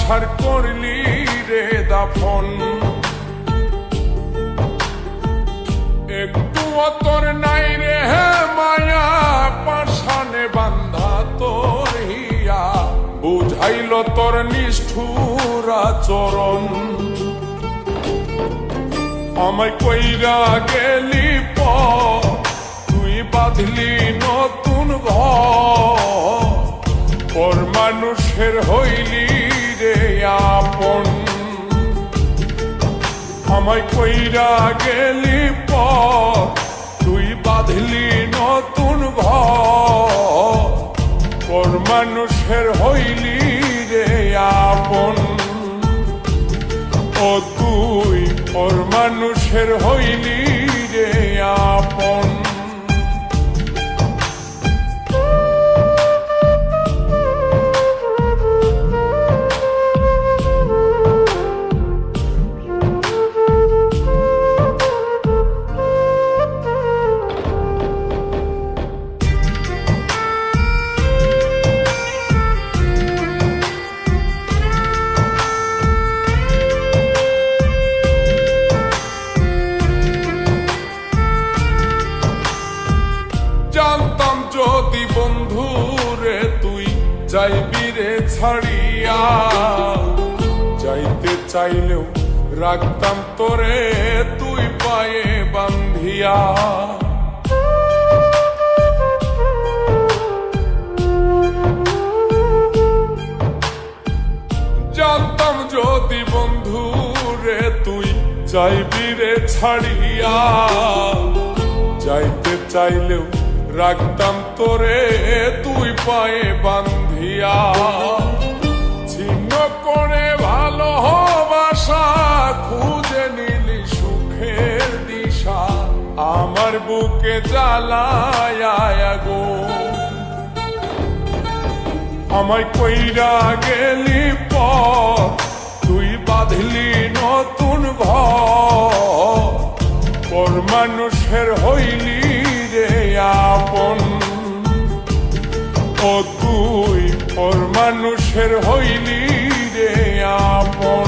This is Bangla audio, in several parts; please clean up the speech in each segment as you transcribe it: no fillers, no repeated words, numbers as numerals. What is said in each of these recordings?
ভালোবাসার করলি রে দাফন। একটু তোর নাই রে মায়া, পাশানে বান্ধা তোর হিয়া, বুঝাইল তোর নিষ্ঠুর আচরণ। আমায় কইরা গেলি পর, তুই বাঁধলি নতুন ঘর, পর মানুষের হইলি রে আপন। আমায় কইরা গেলি পর, তুই বাঁধলি নতুন ঘর, পর মানুষের হইলি রে আপন। ও তুই পর মানুষের হইলি রে আপন। জানতাম যদি বন্ধু রে তুই যাইবি রে ছাড়িয়া, যাইতে চাইলেও রাখতাম তোরে তুই পায়ে বান্ধিয়া। জানতাম যদি বন্ধু রে তুই যাইবি রে ছাড়িয়া, যাইতে চাইলেও রাখতাম তোরে তুই পায়ে বান্ধিয়া। ছিন্ন করে ভালোবাসা খুঁজে নিলি সুখের দিশা, আমার বুকে জ্বালায় গো। আমায় কইরা গেলি পর, তুই বাঁধলি নতুন ঘর, পর মানুষের হইলি রে আপন। ও তুই পর মানুষের হইলি রে আপন।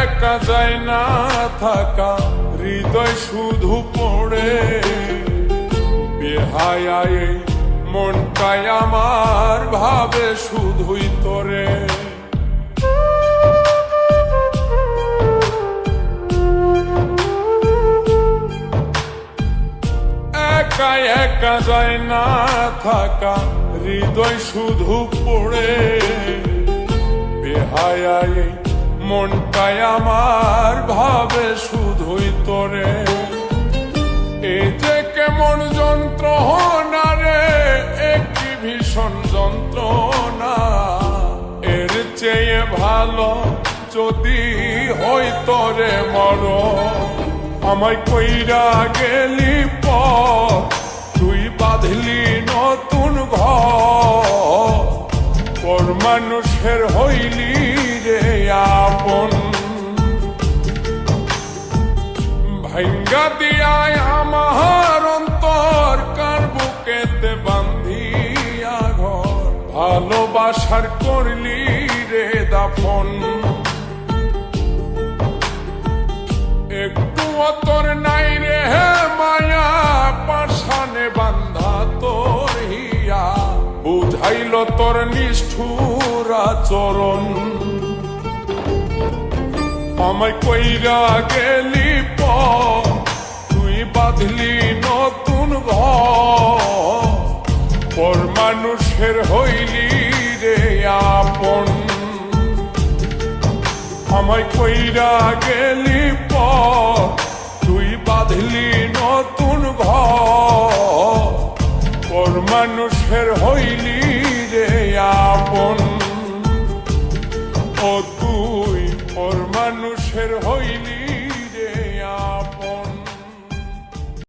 একা যায় না থাকা, হৃদয় শুধু পড়ে, বেহায়ায় মনটাই আমার ভাবে শুধুই তোরে। একা একা যায় না থাকা, হৃদয় শুধু পড়ে, বেহায়ায় মনটাই আমার ভাবে শুধুই তোরে। এই যে কেমন যন্ত্রণা রে, একটি ভীষণ যন্ত্রণা, এর চেয়ে ভালো যদি হই তোরে মর। আমায় কইরা গেলি পর, তুই বাঁধলি নতুন ঘর, পর মানুষের হইলি রে আপন। ভাঙ্গা দিয়ায় আমার অন্তর, কার বুকেতে বান্ধিয়া ঘর, ভালোবাসার করলি রে দাফন। একটু তোর নাই রে মায়া, পাশানে বান্ধা তোর হিয়া, বুঝাইল তোর নিষ্ঠুর আচরণ। আমায় কইরা গেলি পর, তুই বাঁধলি নতুন ঘর, পর মানুষের হইলি রে আপন। আমায় কইরা গেলি পর, তুই বাঁধলি নতুন ঘর, পর মানুষের হইলি রে আপন। অত